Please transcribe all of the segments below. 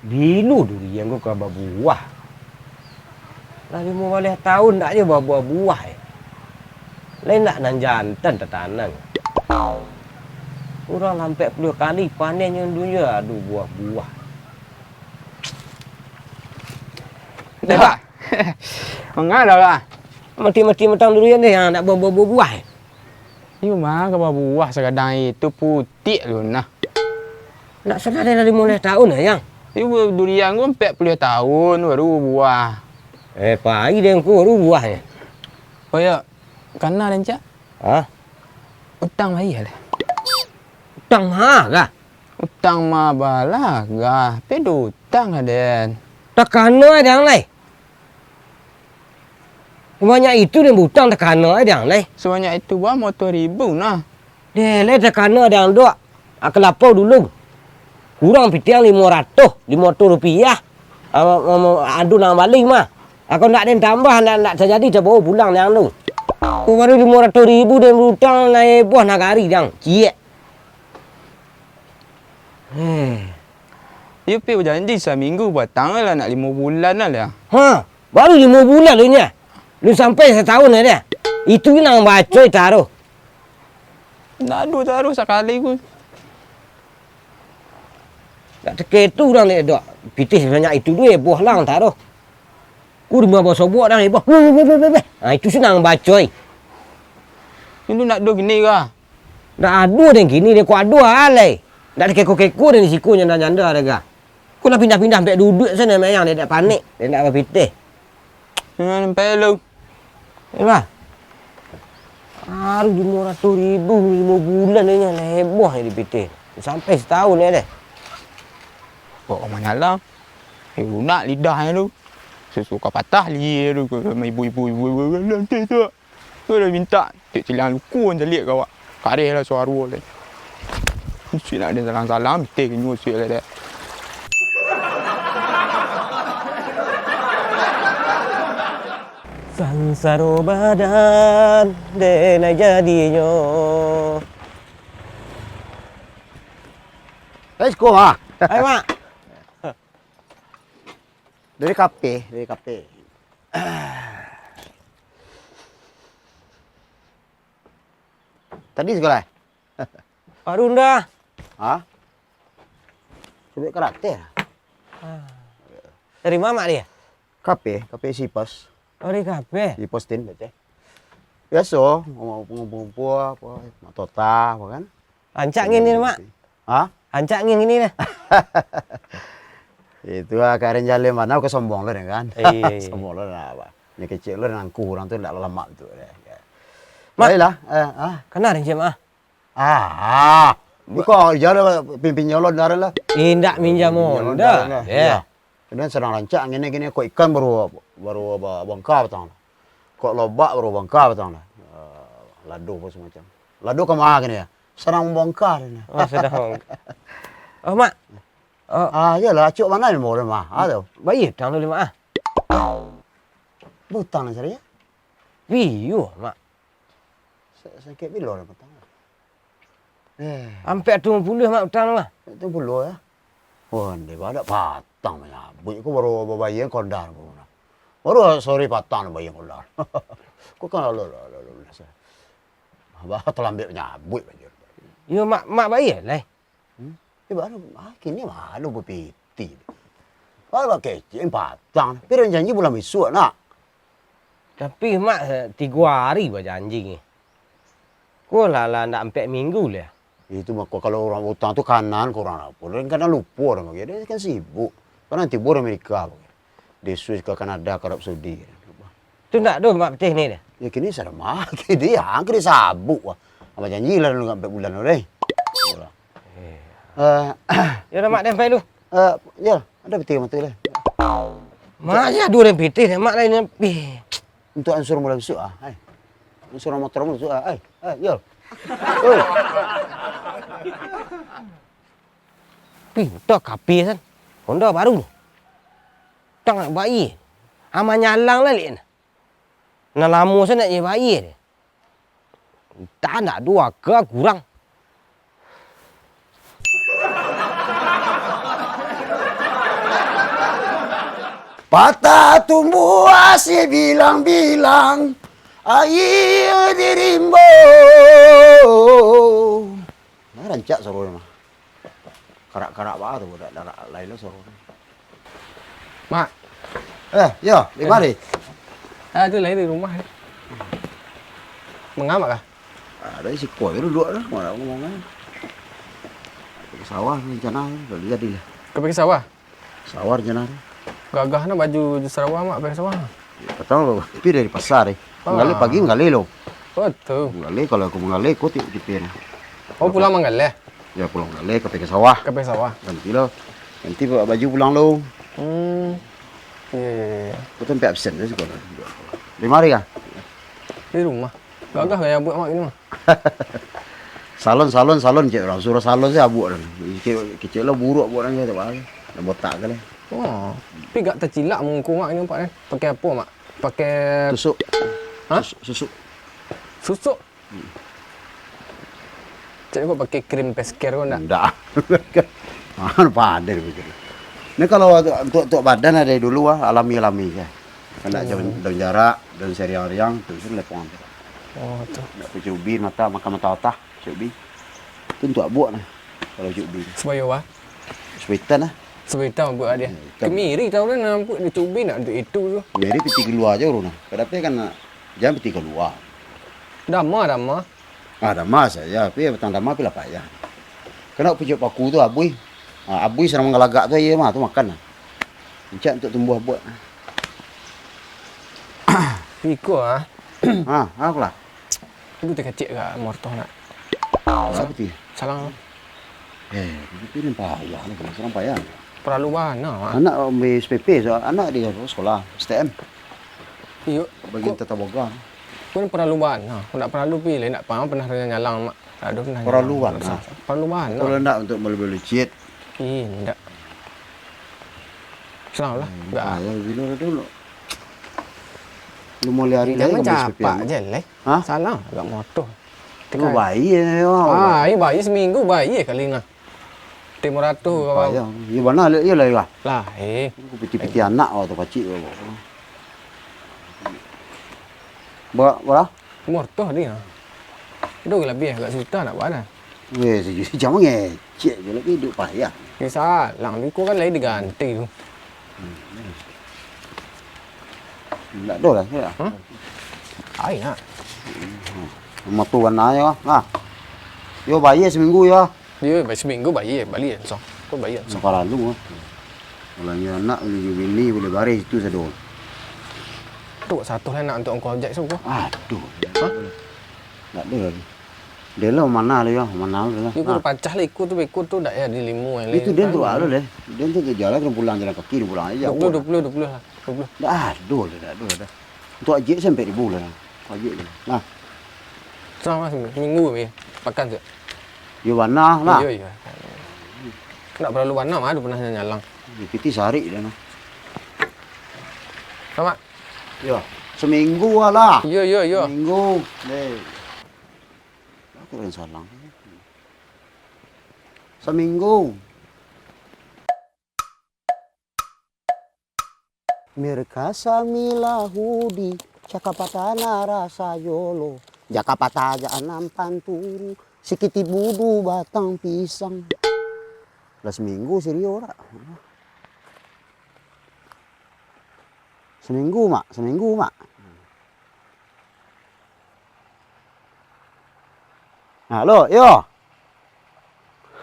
Dulu durian gua kau buah. Lah 15 tahun tak je buah-buah. Lain nak nan jantan tertanam. Kurang sampai 10 kali panennya dunia aduh buah-buah. Dah. Mengalah lah. Mati-mati matang durian ni yang nak buah-buah. Ni mah kalau buah sekadang itu putih lu nah. Nak senang dari 15 tahun yang. Ibu durian gua 40 tahun baru buah. Pagi dia baru buahnya. Oh ya, karena lencak. Ha? Utang bayar lah. Utang ha kah? Utang mah balaga. Pedo utang ada. Tak kena ada yang lain. Banyak itu dia butang tak kena ada yang lain. Sebanyak itu bah motor ribu nah. Dia lain tak kena ada yang dua. Kelapau dulu. Kurang pitiang 500 rupiah. Adu nang balik mah. Aku nak den tambah nak terjadi terbawa pulang yang tu. Aku baru 500,000 dia berhutang naik buah nagari yang. Cie. Dia pergi berjanji seminggu batang lah nak 5 bulan lah. Ha, baru 5 bulan lu nya. Lu sampai setahun dah dia. Itu nang bacoy taruh. Nak dua taruh sekali pun. Tak terketu orang ni dok. Pitis banyak itu duit buah lang taruh. Ku di bawah sobok dah ni buah. Itu senang bacoy. Ini nak dua gini kah? Dah adu dan gini dia ku adu alai. Dak keko-keko dan sikunya dan janda ada. Ku nak pindah-pindah sampai duduk sana mayang dia tak panik. Dia nak apa pitis. Jangan sampai lu. Apa? Haru 500,000 5 bulan ni leboh ni dipitis. Sampai setahun ni dah. Oh, mana lah. Nak lidah lu. Suka patah li tu ibu-ibu lantai tu. Tu dah minta tik cilang luku jelik kau. Kareh lah suara le. Mesti nak ada salam-salam tik nyus le dah. Sansaro badan dena jadinya. Let's go ha. Hai mak. Dari kafe. Tadi sekolah? Baru dah. Ha? Coba karate. Dari mama dia. Kafe Sipas. Oh, dari kafe. Di postin betul. Biasa, ngumpul-ngumpul apa, matota, apa kan? Ancak ngin ni mak. Ha? Ancak ngin ini dah. Itu karen jalan mana aku sombong lo kan. Iya. Sombong lo apa? Ni kecil lo nang kurang tu ndak lama tu. Mak. Baiklah. Kena dah mak. Ni kok jalan pimpin nyolot darah lah. Indak minjam onda. Ya. Kemudian sedang rancak gini kok ikan baru bangka betang. Kok lobak baru bangka betang lah. Ladu apa semacam. Ladu ke mana gini ya? Sedang membongkar ni. Oh, sedang. Oh, mak. Yalah, acuk mana ni mau mah? Tu. Bayi tang dulu mak. Butang ni saya. Biu mak. Sakit bilo dah butang. Sampai 20 mak utang mak. Itu puluh ya. Wah, dia ada patang banyak. Bunyi ku baru bayar kondar ku. Baru sorry patang bayar kondar. Ku kan lalu. Bah terlambat nyabut banyak. Yo mak bayi lah. Baru kini malu berpiti. Kalau kecil patang, pero janji bulan besok nak. Tapi mak 3 hari berjanji ni. Kau lah nak 4 minggu lah. Itu mak kalau orang utang tu kanan kurang apa. Dia kan lupa orang dia kan sibuk. Kan nanti bor Amerika. Dia Swiss ke Kanada ke Arab Saudi. Tu nak doh mak petih ni dah. Ya kini saya mah dia angker dia sabuk. Apa janji lah dulu 4 bulan dah. Ya dah mak dah sampai lu. Ya, ada peti mata lah. Mak ya 2 dan piti mak lain pi. Untuk ansur mula besok hai. Ansur motor mula besok hai. Ya. Oi. Pi, dah kapi kan. Honda baru. Tang nak bayi. Ama nyalang lah lin. Nak lama saya nak bayi dia. Tak nak 2 ke kurang. Patah tumbuh asih bilang-bilang air dirimbo. Nah, rancak suruh mah. Karak-karak apa tuh budak darak lain lo suruh. Mak, Yo, di mari. ada lain di rumah. Mengamak kah? Ada si koi dulu dah, mana ngomongnya. Ke sawah rencana, udah lihat dia. Kau pergi sawah? Sawah rencana. Gagah nak baju Sarawak mak pergi sawah. Betul lo, tapi dari pasar Menggali Ah. pagi menggali lo. Betul. Menggali kalau aku menggali aku tipin. Oh pulang manggal Ya pulang menggali ke sawah. Kau pergi sawah. Ganti lo. Ganti bawa baju pulang lo. Iya. Aku tempat absen dah sekolah. Di mari kah? Di rumah. Gagah kayak buat mak ini mah. Salon cik orang suruh salon saya abu dah. Kecil lo buruk buat orang tu apa? Dah botak kali. Oh, tapi gak tercilak muka mak ni nampak kan. Pakai apa mak? Pakai Tusuk. Hah? Susuk. susuk. Cik kau pakai krim pesker kau enggak? Enggak. Mana pandai begitu. Ini kalau untuk badan ada dulu alami ya. Kena daun jarak, daun seriang-riang, tu lepong. Oh, tu. Nak cubi mata makan mata otak, cubi. Tu untuk abuak nah. Kalau cubi. Supaya wah. Sepitan lah. Supaya tahu buat dia. Hitam. Kemiri tahu kan nampak dia cubi nak untuk itu tu. Jadi peti keluar aja urun. Kenapa kan jangan peti keluar. Dama. Ada mas ya, tapi petang dama pila payah. Kena pujuk paku tu abui. Abui serang mengalagak tu ya mah tu makan lah. Encak untuk tumbuh buat. Piko ah. Aku lah. Ibu tak kecil ke mortoh nak. Siapa tu? Salang Itu ni payah lah, serang payah. perlu mana. Anak ambil SPP, so anak dia sekolah STM. Iyo. Bagian tata boga. Kau ni perlu mana? Kau nak perlu pilih nak faham pernah nyalang mak. Aduh pernah. Perlu mana? Perlu mana? Kalau nak untuk beli-beli cheat. Tidak. Salah lah. Enggak. Payah bila dulu. Lu mau lari lagi Jangan ambil SPP. capak je leh. Hah? Salah agak motor. Tengok bayi ya. Ini bayi seminggu bayi kali na. Timur ratu Payah. Ya mana ya lah. lah. Aku piti-piti anak waktu kecil. Berapa? Mortoh dia. Itu lebih agak susah nak buat dah. Weh, jangan ngecek je lagi hidup payah. Kisah, lang ni kau kan lagi diganti tu. Tak ada lah. Ya. Ai nak. Motor warna ya. Yo bayi seminggu ya. Dia seminggu bayi balik so. Kau bayi so. Sekarang lu. Kalau ni anak boleh bini boleh baris itu sedul. Tu satu lah nak untuk engkau ajak so kau. Aduh. Tak ada lagi. Dia lah mana lah ya, mana lah. Dia kau pacah lah ikut tu dak ya di limu yang Itu dia tu ada leh. Dia tu jalan kena pulang jalan kaki dia pulang aja. 20 lah. 20. Dah ada. Untuk ajak sampai 1000 lah. Ajak je. Nah, Sama seminggu ni makan tu. yo warna lah. Ya. Nak perlu warna mah ada pernah nyalang. Piti sehari dah nah. Sama. Yo, seminggu lah. Ya. Seminggu. Deh. Aku yang salah. Seminggu. Mereka samilah hudi cakapatana rasa yolo jakapata aja nampan turu sikiti budu batang pisang lah seminggu serius ora seminggu mak halo yo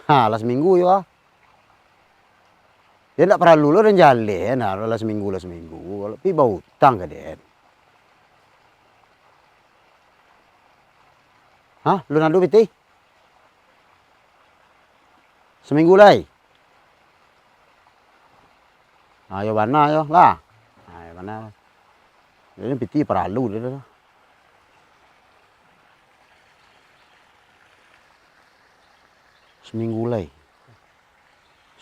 lah seminggu yo dia tak perlu lo dan jalan, lah seminggu. Kalau pi bau utang ke dia. Hah, lu nado piti? Seminggu lai. Ayo mana yo lah. Ayo mana. Ini piti perlu dia. Seminggu lai.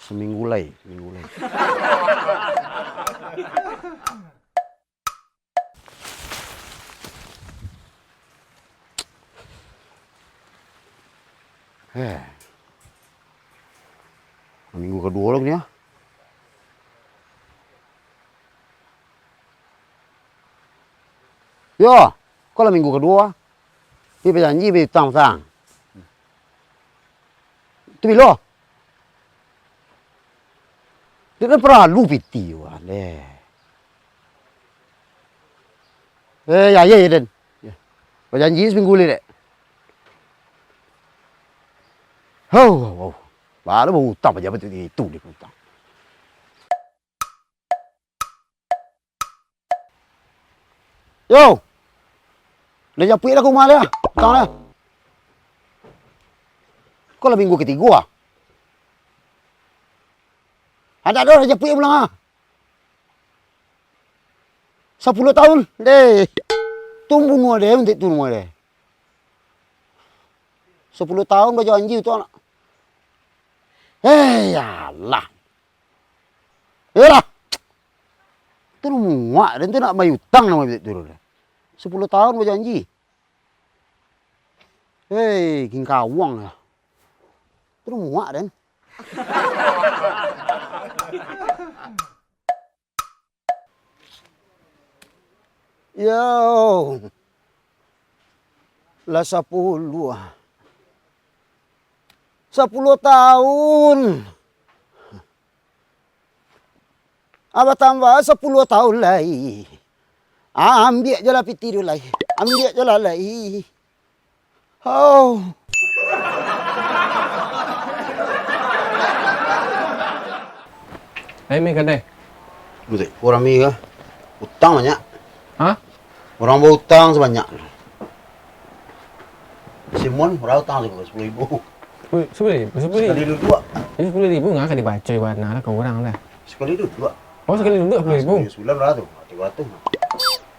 Minggu kedua lagi ni ya. Yo, kalau minggu kedua, dia berjanji berhutang sang. Itu bilo. Dia kan perlu piti wah deh. Ya Den. Ya. Berjanji seminggu le dek. Oh. Baru berhutang pejabat itu dia hutang. Yo. Dah japui lah aku rumah dia. Hutang lah. Kau lah minggu ketiga. Ada dah japui pulang ah. 10 tahun deh. Tumbuh mua deh untuk tu mua deh. 10 tahun berjanji tu anak. Ya Allah. Yalah. Tu muak dan tu nak bayar hutang nama betul tu. 10 tahun berjanji. King kawang lah. Tu muak dan. Yo. Lah 10 tahun. Abah tambah 10 tahun lagi. Ambil je lah piti dulu lagi. Ambil je lah lagi. Oh. Mi kedai. Betul. Orang mi ke? Hutang banyak. Hah? Orang berhutang sebanyak. Simon, orang hutang juga 10,000. 10,000? Sekali duduk. Ini 10,000 nggak akan dibaca warna lah kau orang dah. Sekali duduk. Oh sekali duduk 10,000. Sebulan beratus. 300.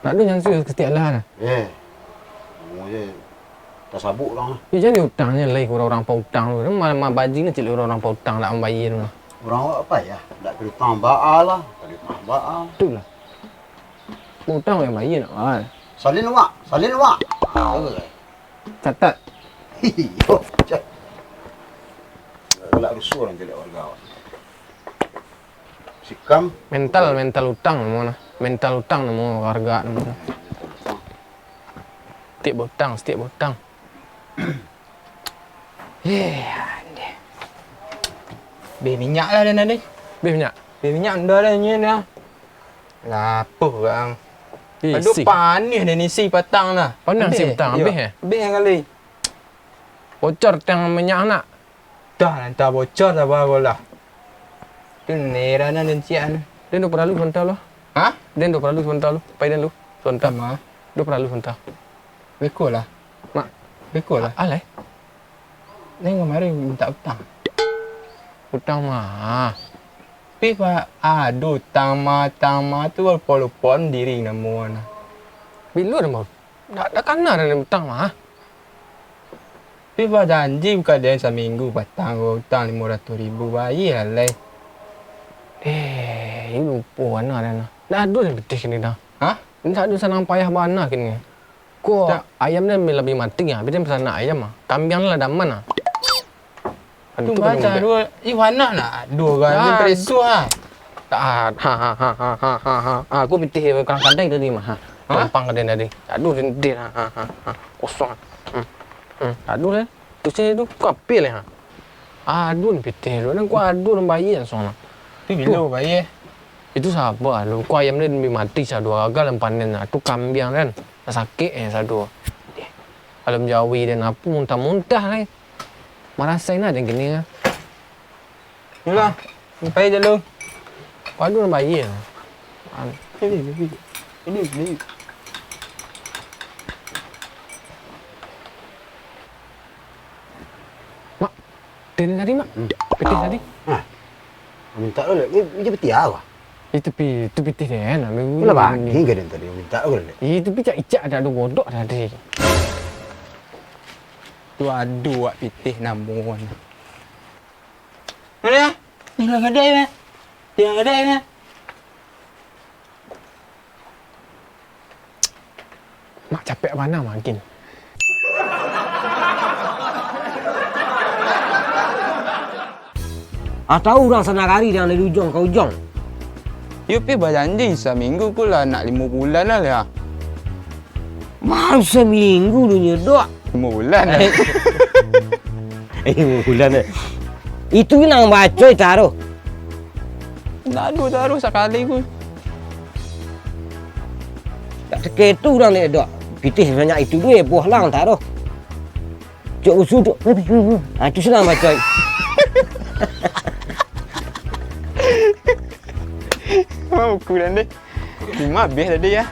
Nak ada yang suruh setiap lah dah. Kamu je tak sabuk orang lah. Ya jadi hutangnya lagi orang pa hutang tu. Malah bajing ni cik orang pa hutang lah membayar tu. Orang apa ya? Tak perlu tambah lah. Tak perlu tambah. Betul lah. Hutang yang bayar nak kan. Salin wak. Catat. Yo, cak. Galak rusuh orang jelek warga awak. Sikam. Mental hutang mana? Mental hutang nama warga nama. Setiap hutang. Beh minyak lah dan ada. Beh minyak. Beh minyak dah dah ni dah. Lapar orang. Aduh Si. panis dah ni si patang dah. Panas si petang, habis Habis yang kali. Bocor tang minyak nak. Dah lantar bocor dah baru lah. Tu nera na dan cian. Dia dah perlu sebentar lu. Ha? Dia dah perlu sebentar lu. Pai dia lu. Sebentar. Sama. Dia perlu sebentar. Bekol lah. Mak. Bekol lah. Alai. Nengok mari minta hutang. Hutang mah. Tapi pak aduh tama tu lupa-lupa diri nama na. Bila dah mau? Dah kena dah hutang mah. Tapi pak janji bukan dia seminggu batang hutang 500,000 bayar lah. Ini lupa mana dah na. Dah ada yang betul kini dah. Ha? Ini tak ada sanang payah mana kini. Kau Tak. ayam dia lebih mati ya. Bila pesan nak ayam ah. Kambing lah daman ah. Tu baca dua Iwana nak dua kan ni presu ah. Aku pitih kerang kadang tadi mah. Ha? Gampang kadang tadi. Aduh rendah kosong. Aduh lah. Tu saya tu kapil lah. Aduh pitih lu. Nang ku aduh nang bayi yang sono. Tu bila bayar? Itu sabar lu. Ku ayam dia lebih mati satu gagal yang panen. Tu kambing kan. Sakit satu. Alam Jawi dan apa muntah-muntah lah. Marasain lah yang gini lah. Yalah. Sampai je lu. Waduh nak bayar. Ini. Mak, tadi tadi mak. Pitih tadi. Minta dulu. Ini peti apa? Itu pitih dia kan. Bila bagi ke dia tadi? Minta dulu. Itu icak ada godok tadi. Tu aduh wak pitih namun. Mana? Ni lah kedai meh. Dia kedai meh. Mak capek mana makin. Tahu orang sana kari yang dari ujung ke ujung. You pi berjanji seminggu pula nak 5 bulan lah ya. Baru seminggu dunia dok. 5 bulan dah. Bulan ni. Itu yang baca taruh. Tak ada taruh sekali pun. Tak seketu orang ni dok. Pitih banyak itu ni buah lang taruh. Cok usul tu. Ah tu senang baca. Mau buku dan deh. 5 habis tadi ya.